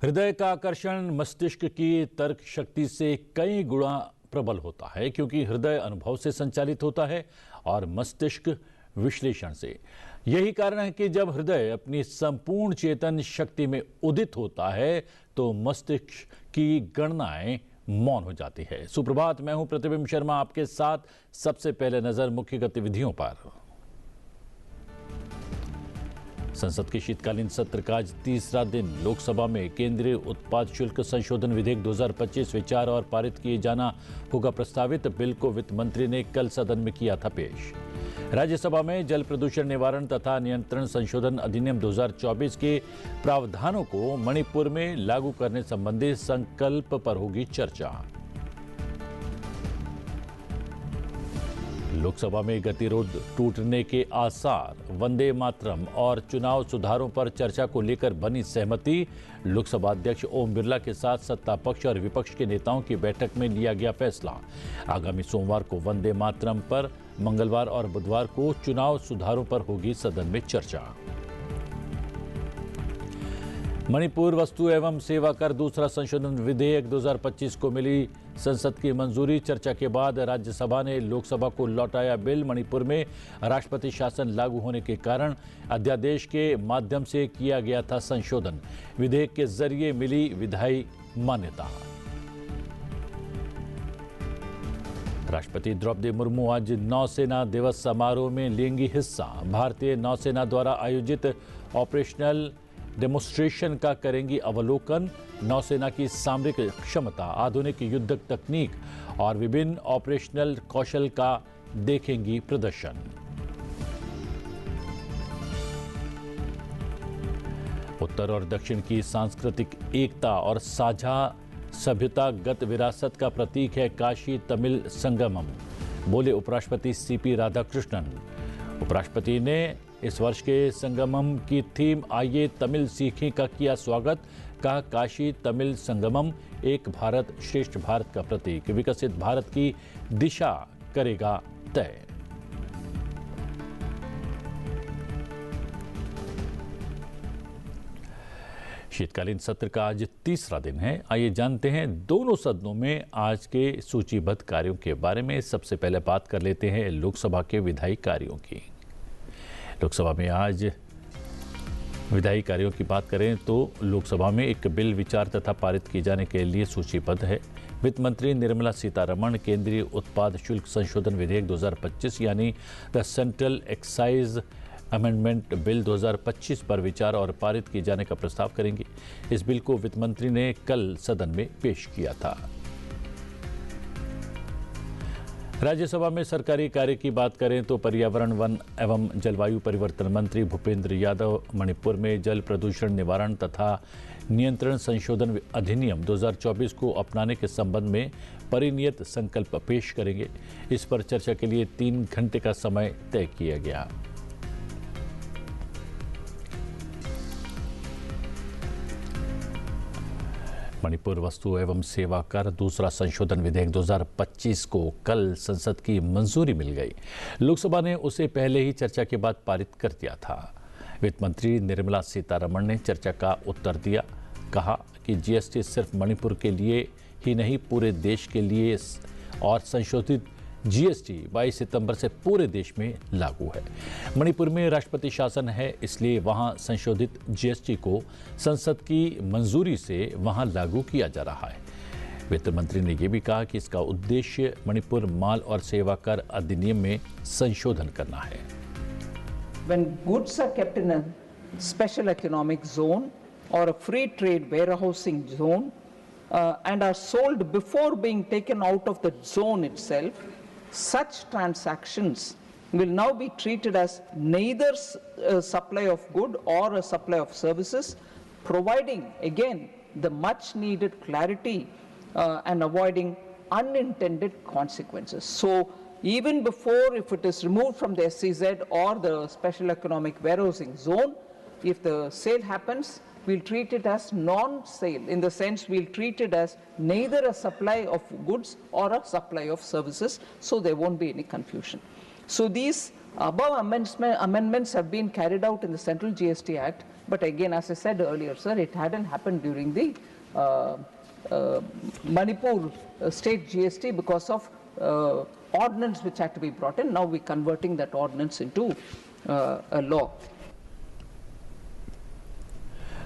हृदय का आकर्षण मस्तिष्क की तर्क शक्ति से कई गुना प्रबल होता है, क्योंकि हृदय अनुभव से संचालित होता है और मस्तिष्क विश्लेषण से। यही कारण है कि जब हृदय अपनी संपूर्ण चेतन शक्ति में उदित होता है तो मस्तिष्क की गणनाएं मौन हो जाती है। सुप्रभात, मैं हूं प्रतिबिंब शर्मा, आपके साथ सबसे पहले नजर मुख्य गतिविधियों पर। संसद के शीतकालीन सत्र का आज तीसरा दिन। लोकसभा में केंद्रीय उत्पाद शुल्क संशोधन विधेयक 2025 विचार और पारित किए जाना होगा प्रस्तावित। बिल को वित्त मंत्री ने कल सदन में किया था पेश। राज्यसभा में जल प्रदूषण निवारण तथा नियंत्रण संशोधन अधिनियम 2024 के प्रावधानों को मणिपुर में लागू करने संबंधी संकल्प पर होगी चर्चा। लोकसभा में गतिरोध टूटने के आसार, वंदे मातरम और चुनाव सुधारों पर चर्चा को लेकर बनी सहमति। लोकसभा अध्यक्ष ओम बिरला के साथ सत्ता पक्ष और विपक्ष के नेताओं की बैठक में लिया गया फैसला। आगामी सोमवार को वंदे मातरम पर, मंगलवार और बुधवार को चुनाव सुधारों पर होगी सदन में चर्चा। मणिपुर वस्तु एवं सेवा कर दूसरा संशोधन विधेयक 2025 को मिली संसद की मंजूरी। चर्चा के बाद राज्यसभा ने लोकसभा को लौटाया बिल। मणिपुर में राष्ट्रपति शासन लागू होने के कारण अध्यादेश के माध्यम से किया गया था संशोधन। विधेयक के जरिए मिली विधायी मान्यता। राष्ट्रपति द्रौपदी मुर्मू आज नौसेना दिवस समारोह में लेंगी हिस्सा। भारतीय नौसेना द्वारा आयोजित ऑपरेशनल डेमोन्स्ट्रेशन का करेंगी अवलोकन। नौसेना की सामरिक क्षमता, आधुनिक युद्धक तकनीक और विभिन्न ऑपरेशनल कौशल का देखेंगी प्रदर्शन। उत्तर और दक्षिण की सांस्कृतिक एकता और साझा सभ्यतागत विरासत का प्रतीक है काशी तमिल संगमम, बोले उपराष्ट्रपति सीपी राधाकृष्णन। उपराष्ट्रपति ने इस वर्ष के संगमम की थीम आइए तमिल सीखें का किया स्वागत। कहा, काशी तमिल संगमम एक भारत श्रेष्ठ भारत का प्रतीक, विकसित भारत की दिशा करेगा तय। शीतकालीन सत्र का आज तीसरा दिन है। आइए जानते हैं दोनों सदनों में आज के सूचीबद्ध कार्यों के बारे में। सबसे पहले बात कर लेते हैं लोकसभा के विधायी कार्यों की। लोकसभा में आज विधायी कार्यों की बात करें तो लोकसभा में एक बिल विचार तथा पारित किए जाने के लिए सूचीबद्ध है। वित्त मंत्री निर्मला सीतारमण केंद्रीय उत्पाद शुल्क संशोधन विधेयक 2025 यानी the central excise amendment bill 2025 पर विचार और पारित किए जाने का प्रस्ताव करेंगे। इस बिल को वित्त मंत्री ने कल सदन में पेश किया था। राज्यसभा में सरकारी कार्य की बात करें तो पर्यावरण, वन एवं जलवायु परिवर्तन मंत्री भूपेंद्र यादव मणिपुर में जल प्रदूषण निवारण तथा नियंत्रण संशोधन अधिनियम 2024 को अपनाने के संबंध में परिनियत संकल्प पेश करेंगे। इस पर चर्चा के लिए 3 घंटे का समय तय किया गया। मणिपुर वस्तु एवं सेवा कर दूसरा संशोधन विधेयक 2025 को कल संसद की मंजूरी मिल गई। लोकसभा ने उसे पहले ही चर्चा के बाद पारित कर दिया था। वित्त मंत्री निर्मला सीतारमण ने चर्चा का उत्तर दिया। कहा कि जीएसटी सिर्फ मणिपुर के लिए ही नहीं पूरे देश के लिए और संशोधित जीएसटी 22 सितंबर से पूरे देश में लागू है। मणिपुर में राष्ट्रपति शासन है, इसलिए वहां संशोधित जीएसटी को संसद की मंजूरी से वहां लागू किया जा रहा है। वित्त मंत्री ने यह भी कहा कि इसका उद्देश्य मणिपुर माल और सेवा कर अधिनियम में संशोधन करना है। When goods are kept in a special economic zone or a free trade warehousing zone and are sold before being taken out of the zone itself, such transactions will now be treated as neither a supply of good or a supply of services, providing again the much needed clarity and avoiding unintended consequences. So even before, if it is removed from the SEZ or the special economic warehousing zone, if the sale happens, we'll treat it as non-sale, in the sense we'll treat it as neither a supply of goods or a supply of services, so there won't be any confusion. So these above amendments have been carried out in the Central GST Act, but again, as I said earlier, sir, it hadn't happened during the Manipur state GST because of ordinance which had to be brought in. Now we're converting that ordinance into a law.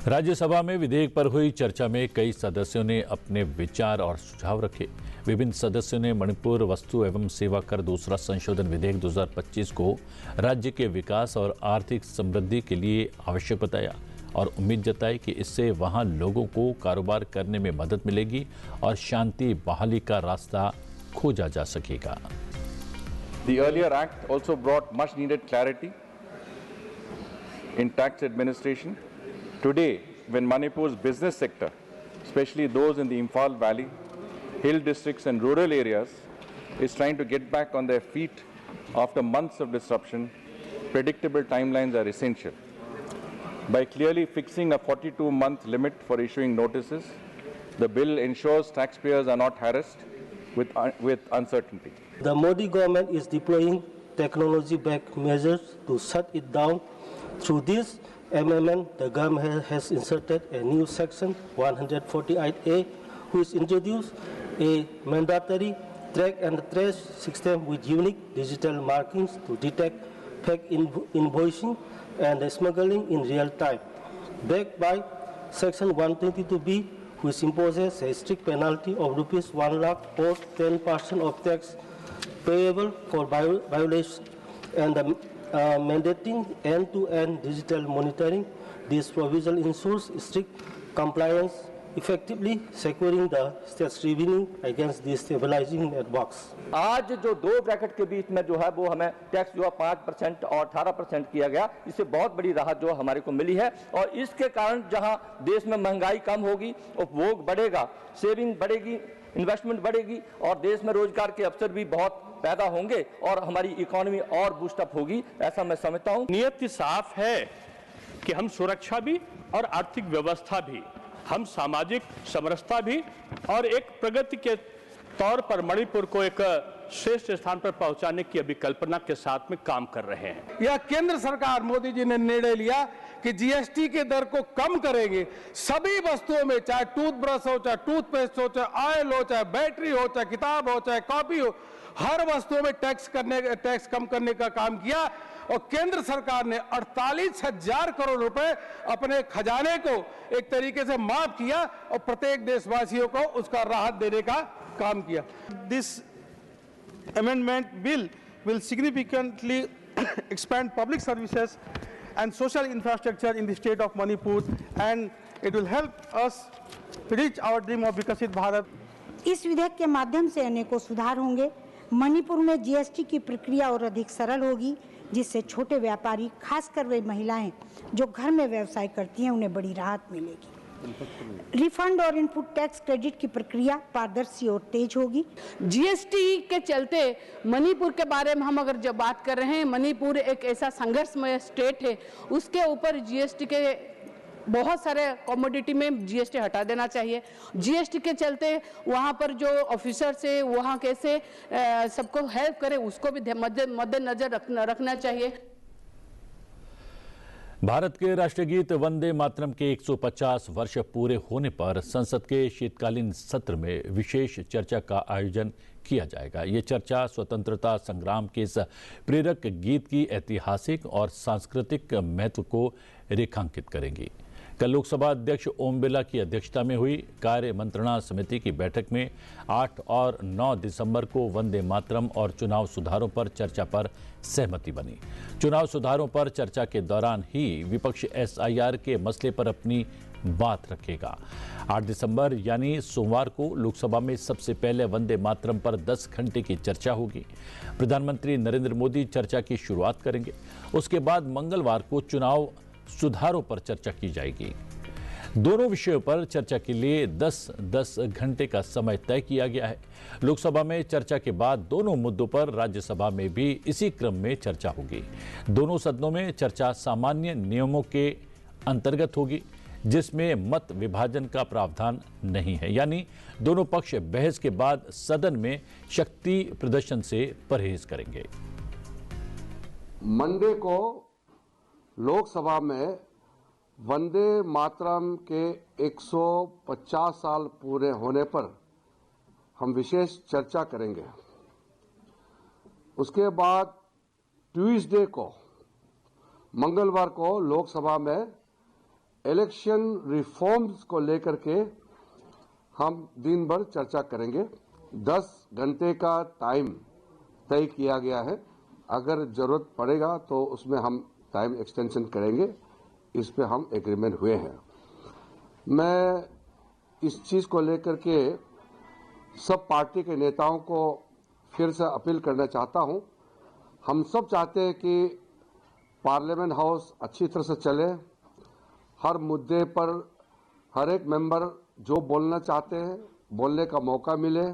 Rajya Sabha में विधेयक पर हुई चर्चा में कई सदस्यों ने अपने विचार और सुझाव रखे। विभिन्न सदस्यों ने मणिपुर वस्तु एवं सेवा कर दूसरा संशोधन विधेयक 2025 को राज्य के विकास और आर्थिक समृद्धि के लिए आवश्यक बताया और उम्मीद जताई कि इससे वहां लोगों को कारोबार करने में मदद मिलेगी और शांति बहाली का रास्ता खोजा जा सकेगा। The earlier act also brought much needed clarity in tax administration. Today, when Manipur's business sector, especially those in the Imphal Valley, hill districts and rural areas, is trying to get back on their feet after months of disruption, predictable timelines are essential. By clearly fixing a 42-month limit for issuing notices, the bill ensures taxpayers are not harassed with uncertainty. The Modi government is deploying technology-backed measures to shut it down. Through this amendment, the government has inserted a new section 148A, which introduced a mandatory track and trace system with unique digital markings to detect fake invoicing and smuggling in real time, backed by section 122B, which imposes a strict penalty of rupees 1 lakh or 10% of tax payable for violation, and mandating end-to-end digital monitoring. This provision ensures strict compliance, effectively securing the state's revenue against destabilizing networks. आज जो दो bracket के बीच में जो है वो हमें tax जो है 5% और 18% किया गया, इससे बहुत बड़ी राहत जो हमारे को मिली है और इसके कारण जहां देश में महंगाई कम होगी, उपभोग बढ़ेगा, सेविंग बढ़ेगी, इन्वेस्टमेंट बढ़ेगी और देश में रोजगार के अवसर भी बहुत पैदा होंगे और हमारी इकोनॉमी और बूस्टअप होगी, ऐसा मैं समझता हूं। नियत साफ है कि हम सुरक्षा भी और आर्थिक व्यवस्था भी, हम सामाजिक समरसता भी और एक प्रगति के तौर पर मणिपुर को एक श्रेष्ठ स्थान पर पहुंचाने की अभिकल्पना के साथ में काम कर रहे हैं। यह केंद्र सरकार मोदी जी ने निर्णय लिया कि जीएसटी के दर को कम करेंगे। सभी वस्तुओं में, चाहे टूथब्रश हो, चाहे टूथपेस्ट हो, चाहे ऑयल हो, चाहे बैटरी हो, चाहे किताब हो, चाहे कॉपी हो, हर वस्तुओं में टैक्स कम करने का काम किया और केंद्र सरकार ने 48,000 करोड़ रुपए अपने खजाने को एक तरीके से माफ किया और प्रत्येक देशवासियों को उसका राहत देने का काम किया। This amendment bill will significantly expand public services and social infrastructure in the state of Manipur, and it will help us reach our dream of Vikasit Bharat. इस विधेयक के माध्यम से अनेकों सुधार होंगे। मणिपुर में जीएसटी की प्रक्रिया और अधिक सरल होगी, जिससे छोटे व्यापारी, खासकर वे महिलाएं जो घर में व्यवसाय करती हैं, उन्हें बड़ी राहत मिलेगी। रिफंड और इनपुट टैक्स क्रेडिट की प्रक्रिया पारदर्शी और तेज होगी। जीएसटी के चलते मणिपुर के बारे में हम अगर जब बात कर रहे हैं, मणिपुर एक ऐसा संघर्षमय स्टेट है, उसके ऊपर जीएसटी के बहुत सारे कमोडिटी में जीएसटी हटा देना चाहिए। जीएसटी के चलते वहाँ पर जो ऑफिसर्स है वहाँ कैसे सबको हेल्प करे, उसको भी मद्देनजर रखना चाहिए। भारत के राष्ट्रीय गीत वंदे मातरम के 150 वर्ष पूरे होने पर संसद के शीतकालीन सत्र में विशेष चर्चा का आयोजन किया जाएगा। ये चर्चा स्वतंत्रता संग्राम के इस प्रेरक गीत की ऐतिहासिक और सांस्कृतिक महत्व को रेखांकित करेंगी। कल लोकसभा अध्यक्ष ओम बिरला की अध्यक्षता में हुई कार्य मंत्रणा समिति की बैठक में 8 और 9 दिसंबर को वंदे मातरम और चुनाव सुधारों पर चर्चा पर सहमति बनी। चुनाव सुधारों पर चर्चा के दौरान ही विपक्ष एसआईआर के मसले पर अपनी बात रखेगा। 8 दिसंबर यानी सोमवार को लोकसभा में सबसे पहले वंदे मातरम पर 10 घंटे की चर्चा होगी। प्रधानमंत्री नरेंद्र मोदी चर्चा की शुरुआत करेंगे। उसके बाद मंगलवार को चुनाव सुधारों पर चर्चा की जाएगी। दोनों विषयों पर चर्चा के लिए 10-10 घंटे का समय तय किया गया है। लोकसभा में चर्चा के बाद दोनों मुद्दों पर राज्यसभा में भी इसी क्रम में चर्चा होगी। दोनों सदनों में चर्चा सामान्य नियमों के अंतर्गत होगी, जिसमें मत विभाजन का प्रावधान नहीं है, यानी दोनों पक्ष बहस के बाद सदन में शक्ति प्रदर्शन से परहेज करेंगे। मंडे को लोकसभा में वंदे मातरम के 150 साल पूरे होने पर हम विशेष चर्चा करेंगे। उसके बाद ट्यूसडे को, मंगलवार को लोकसभा में इलेक्शन रिफॉर्म्स को लेकर के हम दिन भर चर्चा करेंगे। 10 घंटे का टाइम तय किया गया है। अगर जरूरत पड़ेगा तो उसमें हम टाइम एक्सटेंशन करेंगे। इस पे हम एग्रीमेंट हुए हैं। मैं इस चीज को लेकर के सब पार्टी के नेताओं को फिर से अपील करना चाहता हूं। हम सब चाहते हैं कि पार्लियामेंट हाउस अच्छी तरह से चले। हर मुद्दे पर हर एक मेंबर जो बोलना चाहते हैं बोलने का मौका मिले।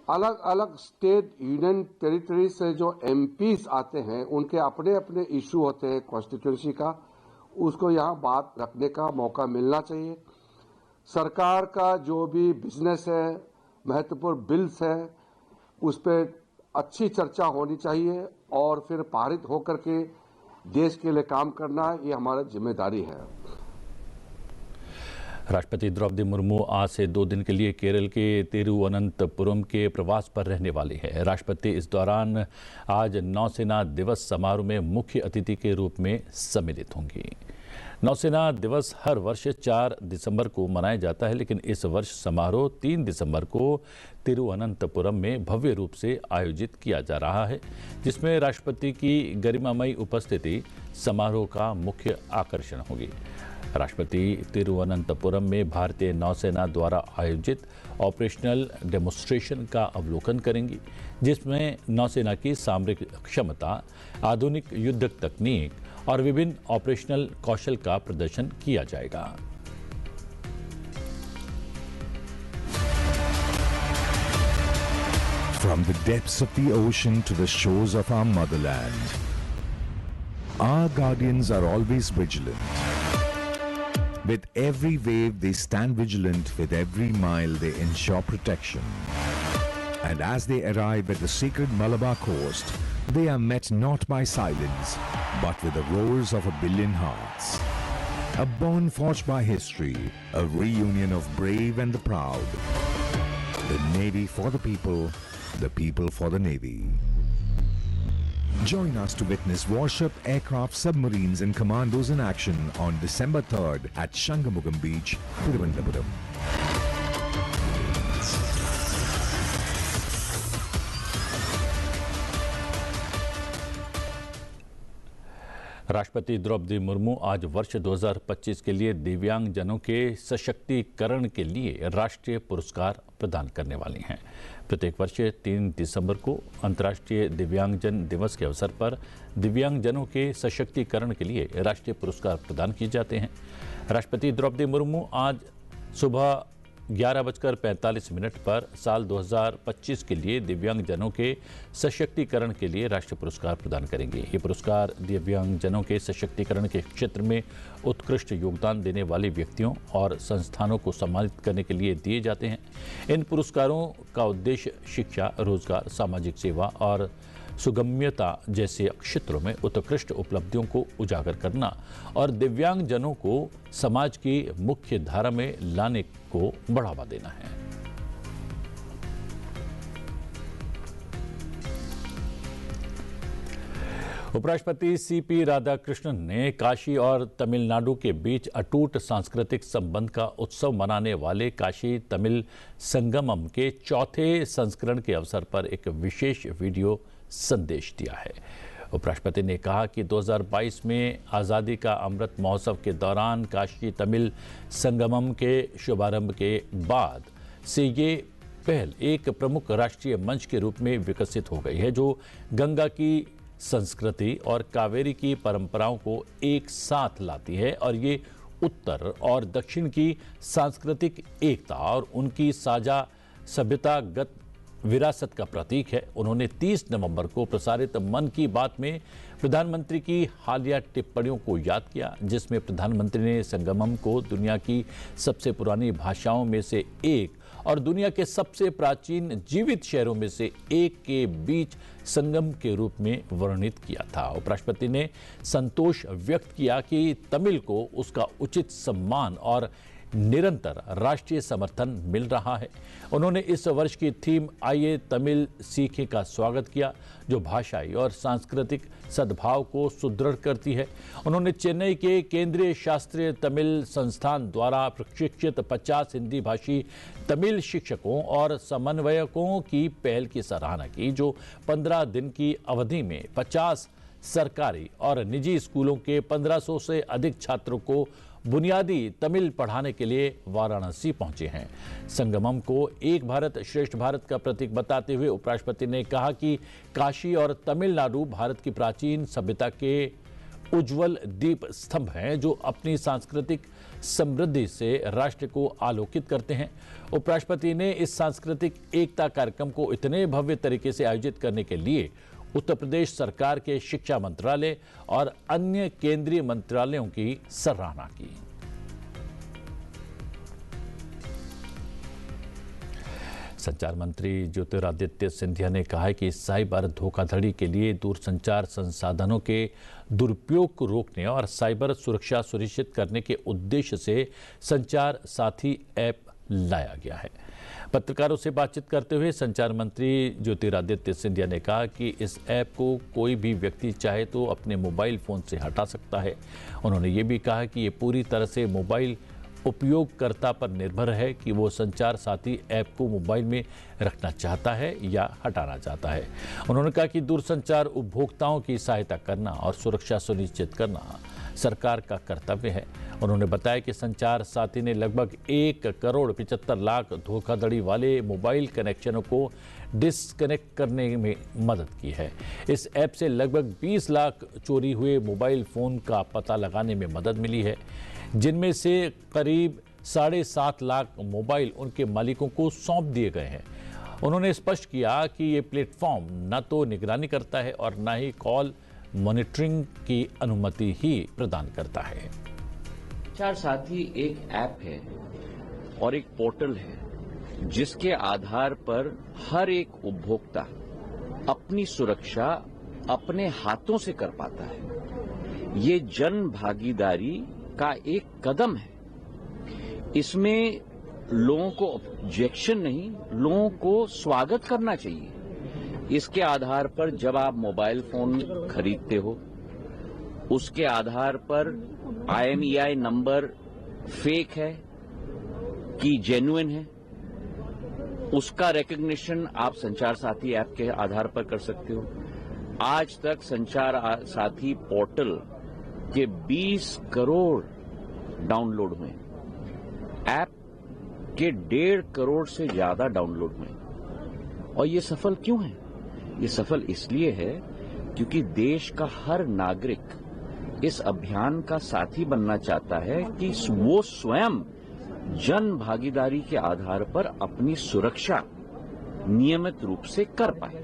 अलग अलग स्टेट यूनियन टेरिटरी से जो एमपीज आते हैं उनके अपने अपने इशू होते हैं कॉन्स्टिट्यूंसी का, उसको यहाँ बात रखने का मौका मिलना चाहिए। सरकार का जो भी बिजनेस है, महत्वपूर्ण बिल्स है, उस पर अच्छी चर्चा होनी चाहिए और फिर पारित होकर के देश के लिए काम करना, ये हमारी जिम्मेदारी है। राष्ट्रपति द्रौपदी मुर्मू आज से 2 दिन के लिए केरल के तिरुवनंतपुरम के प्रवास पर रहने वाली है। राष्ट्रपति इस दौरान आज नौसेना दिवस समारोह में मुख्य अतिथि के रूप में सम्मिलित होंगी। नौसेना दिवस हर वर्ष 4 दिसंबर को मनाया जाता है, लेकिन इस वर्ष समारोह 3 दिसंबर को तिरुवनंतपुरम में भव्य रूप से आयोजित किया जा रहा है, जिसमें राष्ट्रपति की गरिमामयी उपस्थिति समारोह का मुख्य आकर्षण होगी। राष्ट्रपति तिरुवनंतपुरम में भारतीय नौसेना द्वारा आयोजित ऑपरेशनल डेमोन्स्ट्रेशन का अवलोकन करेंगी, जिसमें नौसेना की सामरिक क्षमता, आधुनिक युद्ध तकनीक और विभिन्न ऑपरेशनल कौशल का प्रदर्शन किया जाएगा। From the depths of the ocean to the shores of our motherland, our guardians are always vigilant. With every wave, they stand vigilant. With every mile, they ensure protection. And as they arrive at the sacred Malabar coast, they are met not by silence, but with the roars of a billion hearts. A bond forged by history, a reunion of brave and the proud. The Navy for the people for the Navy. Join us to witness warship, aircraft, submarines and commandos in action on December 3rd at Shangamugam Beach, Thiruvananthapuram. राष्ट्रपति द्रौपदी मुर्मू आज वर्ष 2025 के लिए दिव्यांग जनों के सशक्तिकरण के लिए राष्ट्रीय पुरस्कार प्रदान करने वाली हैं। प्रत्येक वर्ष 3 दिसंबर को अंतर्राष्ट्रीय दिव्यांगजन दिवस के अवसर पर दिव्यांगजनों के सशक्तिकरण के लिए राष्ट्रीय पुरस्कार प्रदान किए जाते हैं। राष्ट्रपति द्रौपदी मुर्मू आज सुबह 11:45 पर साल 2025 के लिए दिव्यांगजनों के सशक्तिकरण के लिए राष्ट्रीय पुरस्कार प्रदान करेंगे। ये पुरस्कार दिव्यांगजनों के सशक्तिकरण के क्षेत्र में उत्कृष्ट योगदान देने वाले व्यक्तियों और संस्थानों को सम्मानित करने के लिए दिए जाते हैं। इन पुरस्कारों का उद्देश्य शिक्षा, रोजगार, सामाजिक सेवा और सुगम्यता जैसे क्षेत्रों में उत्कृष्ट उपलब्धियों को उजागर करना और दिव्यांगजनों को समाज की मुख्य धारा में लाने को बढ़ावा देना है। उपराष्ट्रपति सीपी राधाकृष्णन ने काशी और तमिलनाडु के बीच अटूट सांस्कृतिक संबंध का उत्सव मनाने वाले काशी तमिल संगमम के 4थे संस्करण के अवसर पर एक विशेष वीडियो संदेश दिया है। उपराष्ट्रपति ने कहा कि 2022 में आज़ादी का अमृत महोत्सव के दौरान काशी तमिल संगमम के शुभारंभ के बाद से ये पहल एक प्रमुख राष्ट्रीय मंच के रूप में विकसित हो गई है, जो गंगा की संस्कृति और कावेरी की परंपराओं को एक साथ लाती है और ये उत्तर और दक्षिण की सांस्कृतिक एकता और उनकी साझा सभ्यतागत विरासत का प्रतीक है। उन्होंने 30 नवंबर को प्रसारित मन की बात में प्रधानमंत्री की हालिया टिप्पणियों को याद किया, जिसमें प्रधानमंत्री ने संगमम को दुनिया की सबसे पुरानी भाषाओं में से एक और दुनिया के सबसे प्राचीन जीवित शहरों में से एक के बीच संगम के रूप में वर्णित किया था। उपराष्ट्रपति ने संतोष व्यक्त किया कि तमिल को उसका उचित सम्मान और निरंतर राष्ट्रीय समर्थन मिल रहा है। उन्होंने इस वर्ष की थीम आइए तमिल सीखें का स्वागत किया, जो भाषाई और सांस्कृतिक सद्भाव को सुदृढ़ करती है। उन्होंने चेन्नई के केंद्रीय शास्त्रीय तमिल संस्थान द्वारा प्रशिक्षित 50 हिंदी भाषी तमिल शिक्षकों और समन्वयकों की पहल की सराहना की, जो 15 दिन की अवधि में 50 सरकारी और निजी स्कूलों के 1500 से अधिक छात्रों को बुनियादी तमिल पढ़ाने के लिए वाराणसी पहुंचे हैं। संगमम को एक भारत श्रेष्ठ भारत का प्रतीक बताते हुए उपराष्ट्रपति ने कहा कि काशी और तमिलनाडु भारत की प्राचीन सभ्यता के उज्जवल दीप स्तंभ हैं, जो अपनी सांस्कृतिक समृद्धि से राष्ट्र को आलोकित करते हैं। उपराष्ट्रपति ने इस सांस्कृतिक एकता कार्यक्रम को इतने भव्य तरीके से आयोजित करने के लिए उत्तर प्रदेश सरकार के शिक्षा मंत्रालय और अन्य केंद्रीय मंत्रालयों की सराहना की। संचार मंत्री ज्योतिरादित्य सिंधिया ने कहा है कि साइबर धोखाधड़ी के लिए दूरसंचार संसाधनों के दुरुपयोग को रोकने और साइबर सुरक्षा सुनिश्चित करने के उद्देश्य से संचार साथी ऐप लाया गया है। पत्रकारों से बातचीत करते हुए संचार मंत्री ज्योतिरादित्य सिंधिया ने कहा कि इस ऐप को कोई भी व्यक्ति चाहे तो अपने मोबाइल फोन से हटा सकता है। उन्होंने ये भी कहा कि ये पूरी तरह से मोबाइल उपयोगकर्ता पर निर्भर है कि वो संचार साथी ऐप को मोबाइल में रखना चाहता है या हटाना चाहता है। उन्होंने कहा कि दूरसंचार उपभोक्ताओं की सहायता करना और सुरक्षा सुनिश्चित करना सरकार का कर्तव्य है। उन्होंने बताया कि संचार साथी ने लगभग 1,75,00,000 धोखाधड़ी वाले मोबाइल कनेक्शनों को डिस्कनेक्ट करने में मदद की है। इस ऐप से लगभग 20 लाख चोरी हुए मोबाइल फ़ोन का पता लगाने में मदद मिली है, जिनमें से करीब 7.5 लाख मोबाइल उनके मालिकों को सौंप दिए गए हैं। उन्होंने स्पष्ट किया कि ये प्लेटफॉर्म न तो निगरानी करता है और न ही कॉल मॉनिटरिंग की अनुमति ही प्रदान करता है। संचार साथी एक ऐप है और एक पोर्टल है जिसके आधार पर हर एक उपभोक्ता अपनी सुरक्षा अपने हाथों से कर पाता है। ये जन भागीदारी का एक कदम है। इसमें लोगों को ऑब्जेक्शन नहीं, लोगों को स्वागत करना चाहिए। इसके आधार पर जब आप मोबाइल फोन खरीदते हो, उसके आधार पर IMEI नंबर फेक है कि जेन्युइन है, उसका रिकॉग्निशन आप संचार साथी ऐप के आधार पर कर सकते हो। आज तक संचार साथी पोर्टल के 20 करोड़ डाउनलोड हुए, ऐप के 1.5 करोड़ से ज्यादा डाउनलोड हुए। और ये सफल क्यों है? ये सफल इसलिए है क्योंकि देश का हर नागरिक इस अभियान का साथी बनना चाहता है कि वो स्वयं जन भागीदारी के आधार पर अपनी सुरक्षा नियमित रूप से कर पाए।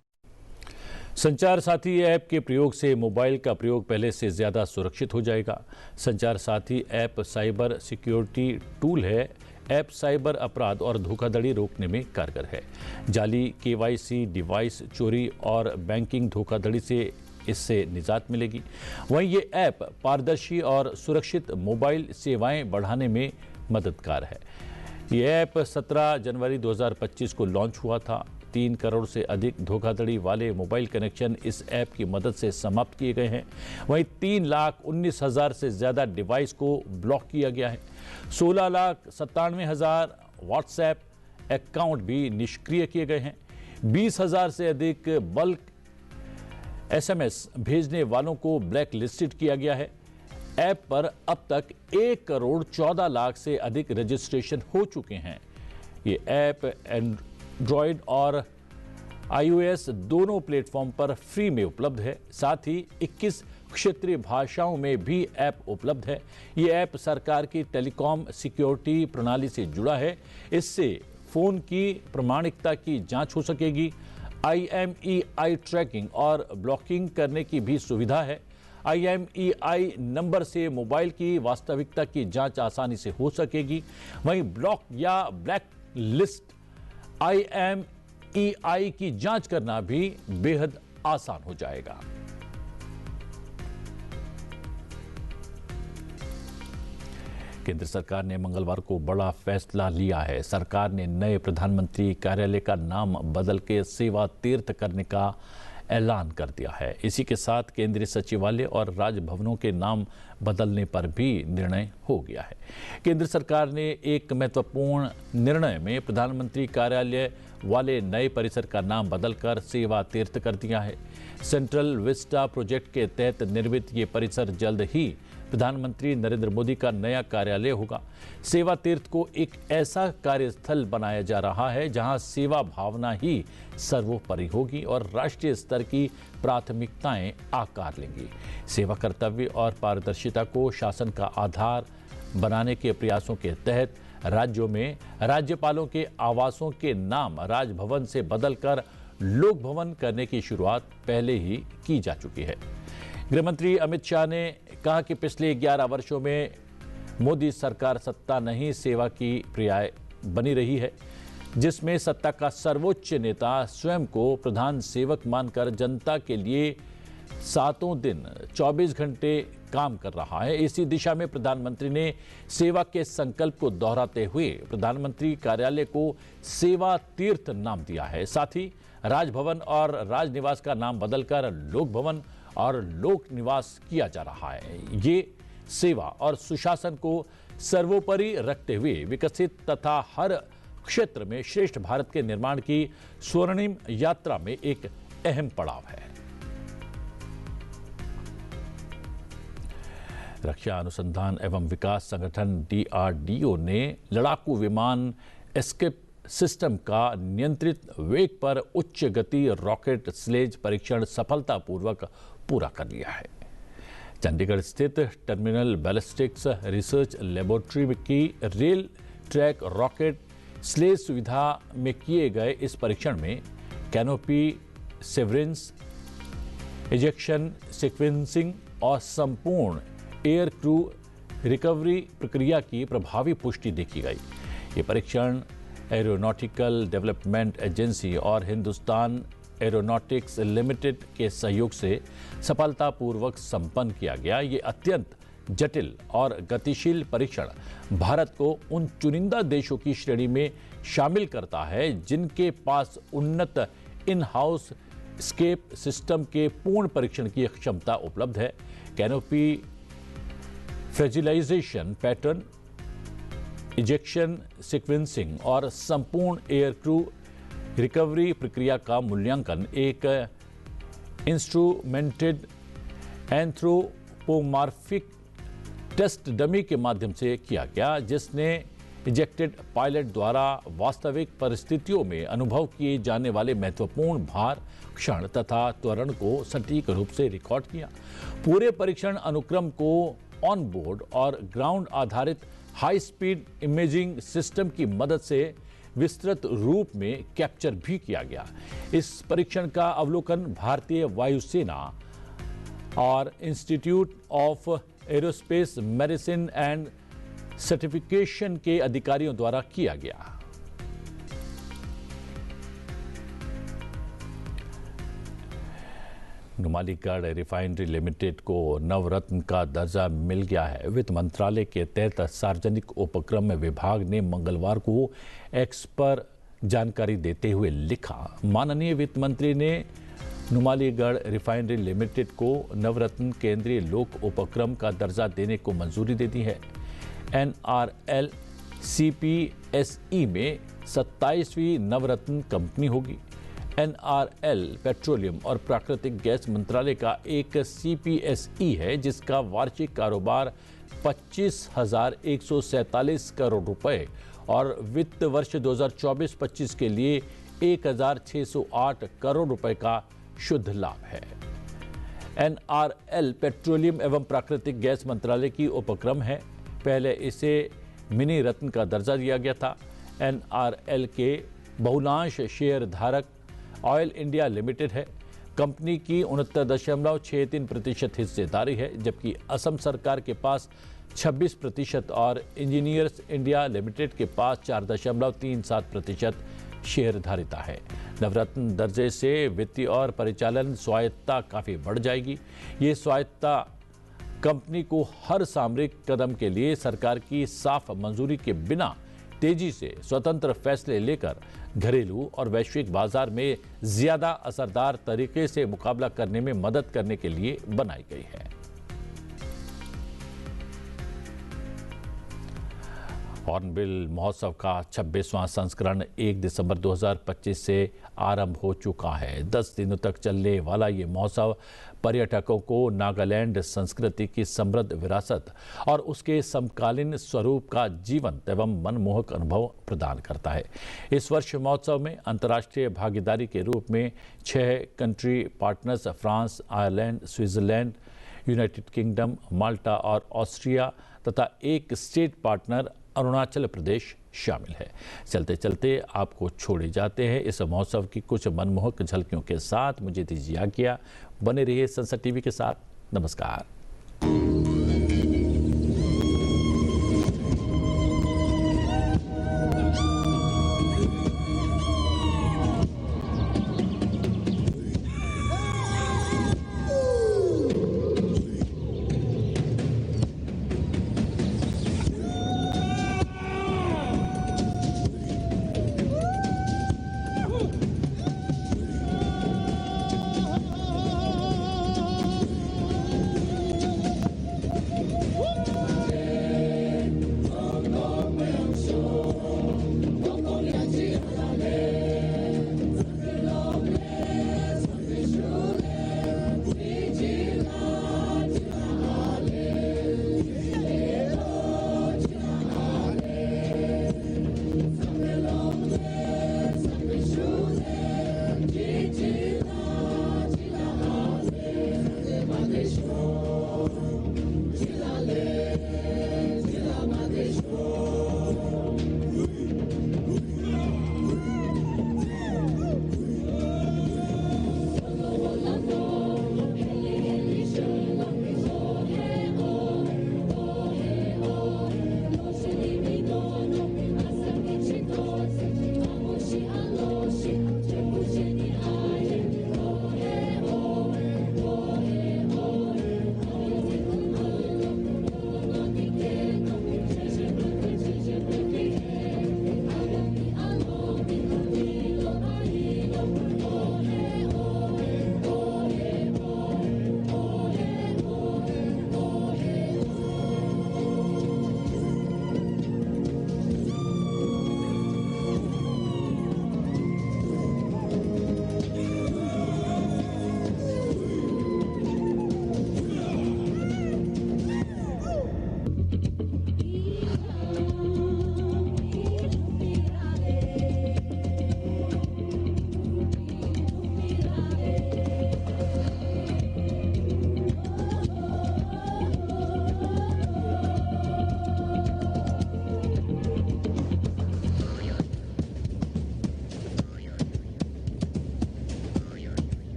संचार साथी ऐप के प्रयोग से मोबाइल का प्रयोग पहले से ज्यादा सुरक्षित हो जाएगा। संचार साथी ऐप साइबर सिक्योरिटी टूल है। ऐप साइबर अपराध और धोखाधड़ी रोकने में कारगर है। जाली KYC, डिवाइस चोरी और बैंकिंग धोखाधड़ी से इससे निजात मिलेगी। वहीं ये ऐप पारदर्शी और सुरक्षित मोबाइल सेवाएं बढ़ाने में मददगार है। ये ऐप 17 जनवरी 2025 को लॉन्च हुआ था। 3 करोड़ से अधिक धोखाधड़ी वाले मोबाइल कनेक्शन इस ऐप की मदद से समाप्त किए गए हैं। वहीं 3,19,000 से ज़्यादा डिवाइस को ब्लॉक किया गया है। 16,97,000 व्हाट्सएप अकाउंट भी निष्क्रिय किए गए हैं। 20,000 से अधिक बल्क SMS भेजने वालों को ब्लैक लिस्टेड किया गया है। ऐप पर अब तक 1,14,00,000 से अधिक रजिस्ट्रेशन हो चुके हैं। ये ऐप एंड्रॉयड और iOS दोनों प्लेटफॉर्म पर फ्री में उपलब्ध है। साथ ही 21 क्षेत्रीय भाषाओं में भी ऐप उपलब्ध है। ये ऐप सरकार की टेलीकॉम सिक्योरिटी प्रणाली से जुड़ा है। इससे फोन की प्रामाणिकता की जांच हो सकेगी। IMEI ट्रैकिंग और ब्लॉकिंग करने की भी सुविधा है। IMEI नंबर से मोबाइल की वास्तविकता की जांच आसानी से हो सकेगी। वहीं ब्लॉक या ब्लैक लिस्ट IMEI की जांच करना भी बेहद आसान हो जाएगा। केंद्र सरकार ने मंगलवार को बड़ा फैसला लिया है। सरकार ने नए प्रधानमंत्री कार्यालय का नाम बदल के सेवा तीर्थ करने का ऐलान कर दिया है। इसी के साथ केंद्रीय सचिवालय और राजभवनों के नाम बदलने पर भी निर्णय हो गया है। केंद्र सरकार ने एक महत्वपूर्ण निर्णय में प्रधानमंत्री कार्यालय वाले नए परिसर का नाम बदलकर सेवा तीर्थ कर दिया है। सेंट्रल विस्टा प्रोजेक्ट के तहत निर्मित ये परिसर जल्द ही प्रधानमंत्री नरेंद्र मोदी का नया कार्यालय होगा। सेवा तीर्थ को एक ऐसा कार्यस्थल बनाया जा रहा है जहां सेवा भावना ही सर्वोपरि होगी और राष्ट्रीय स्तर की प्राथमिकताएं आकार लेंगी। सेवा कर्तव्य और पारदर्शिता को शासन का आधार बनाने के प्रयासों के तहत राज्यों में राज्यपालों के आवासों के नाम राजभवन से बदलकर लोक भवन करने की शुरुआत पहले ही की जा चुकी है। गृहमंत्री अमित शाह ने कहा कि पिछले 11 वर्षों में मोदी सरकार सत्ता नहीं सेवा की पर्याय बनी रही है, जिसमें सत्ता का सर्वोच्च नेता स्वयं को प्रधान सेवक मानकर जनता के लिए सातों दिन 24 घंटे काम कर रहा है। इसी दिशा में प्रधानमंत्री ने सेवा के संकल्प को दोहराते हुए प्रधानमंत्री कार्यालय को सेवा तीर्थ नाम दिया है। साथ ही राजभवन और राजनिवास का नाम बदलकर लोक भवन और लोक निवास किया जा रहा है। ये सेवा और सुशासन को सर्वोपरि रखते हुए विकसित तथा हर क्षेत्र में श्रेष्ठ भारत के निर्माण की स्वर्णिम यात्रा में एक अहम पड़ाव है। रक्षा अनुसंधान एवं विकास संगठन DRDO ने लड़ाकू विमान एस्केप सिस्टम का नियंत्रित वेग पर उच्च गति रॉकेट स्लेज परीक्षण सफलतापूर्वक पूरा कर लिया है। चंडीगढ़ स्थित टर्मिनल बैलिस्टिक्स रिसर्च लेबोरेटरी की रेल ट्रैक रॉकेट स्लेज सुविधा में किए गए इस परीक्षण में कैनोपी सेवरेंस, इजेक्शन सीक्वेंसिंग और संपूर्ण एयर क्रू रिकवरी प्रक्रिया की प्रभावी पुष्टि देखी गई। ये परीक्षण एरोनॉटिकल डेवलपमेंट एजेंसी और हिंदुस्तान एरोनॉटिक्स लिमिटेड के सहयोग से सफलतापूर्वक संपन्न किया गया। ये अत्यंत जटिल और गतिशील परीक्षण भारत को उन चुनिंदा देशों की श्रेणी में शामिल करता है जिनके पास उन्नत इन हाउस स्केप सिस्टम के पूर्ण परीक्षण की क्षमता उपलब्ध है। कैनोपी फ्रेजिलाइजेशन पैटर्न, इजेक्शन सीक्वेंसिंग और संपूर्ण एयर क्रू रिकवरी प्रक्रिया का मूल्यांकन एक इंस्ट्रूमेंटेड एंथ्रोपोमॉर्फिक टेस्ट डमी के माध्यम से किया गया, जिसने इजेक्टेड पायलट द्वारा वास्तविक परिस्थितियों में अनुभव किए जाने वाले महत्वपूर्ण भार, क्षण तथा त्वरण को सटीक रूप से रिकॉर्ड किया। पूरे परीक्षण अनुक्रम को ऑन बोर्ड और ग्राउंड आधारित हाई स्पीड इमेजिंग सिस्टम की मदद से विस्तृत रूप में कैप्चर भी किया गया। इस परीक्षण का अवलोकन भारतीय वायुसेना और institute of aerospace medicine and certification के अधिकारियों द्वारा किया गया। नुमालीगढ़ रिफाइनरी लिमिटेड को नवरत्न का दर्जा मिल गया है। वित्त मंत्रालय के तहत सार्वजनिक उपक्रम विभाग ने मंगलवार को एक्स पर जानकारी देते हुए लिखा, माननीय वित्त मंत्री ने नुमालीगढ़ रिफाइनरी लिमिटेड को नवरत्न केंद्रीय लोक उपक्रम का दर्जा देने को मंजूरी दे दी है। NRL CPSE में 27वीं नवरत्न कंपनी होगी। NRL पेट्रोलियम और प्राकृतिक गैस मंत्रालय का एक CPSE है जिसका वार्षिक कारोबार 25,147 करोड़ रुपए और वित्त वर्ष 2024-25 के लिए 1,608 करोड़ रुपए का शुद्ध लाभ है। NRL पेट्रोलियम एवं प्राकृतिक गैस मंत्रालय की उपक्रम है। पहले इसे मिनी रत्न का दर्जा दिया गया था। NRL के बहुलांश शेयर धारक ऑयल इंडिया लिमिटेड है। कंपनी की 69.63% हिस्सेदारी है, जबकि असम सरकार के पास 26% और इंजीनियर्स इंडिया लिमिटेड के पास 4.37% शेयरधारिता है। नवरत्न दर्जे से वित्तीय और परिचालन स्वायत्तता काफ़ी बढ़ जाएगी। ये स्वायत्तता कंपनी को हर सामरिक कदम के लिए सरकार की साफ मंजूरी के बिना तेजी से स्वतंत्र फैसले लेकर घरेलू और वैश्विक बाजार में ज्यादा असरदार तरीके से मुकाबला करने में मदद करने के लिए बनाई गई है। हॉर्नबिल महोत्सव का 26वां संस्करण 1 दिसंबर 2025 से आरंभ हो चुका है। 10 दिनों तक चलने वाला ये महोत्सव पर्यटकों को नागालैंड संस्कृति की समृद्ध विरासत और उसके समकालीन स्वरूप का जीवंत एवं मनमोहक अनुभव प्रदान करता है। इस वर्ष महोत्सव में अंतर्राष्ट्रीय भागीदारी के रूप में 6 country partners France, Ireland, Switzerland, United Kingdom, Malta और ऑस्ट्रिया तथा एक स्टेट पार्टनर अरुणाचल प्रदेश शामिल है। चलते चलते आपको छोड़े जाते हैं इस महोत्सव की कुछ मनमोहक झलकियों के साथ। मुझे दीजिए आज्ञा, बने रहिए संसद टीवी के साथ। नमस्कार।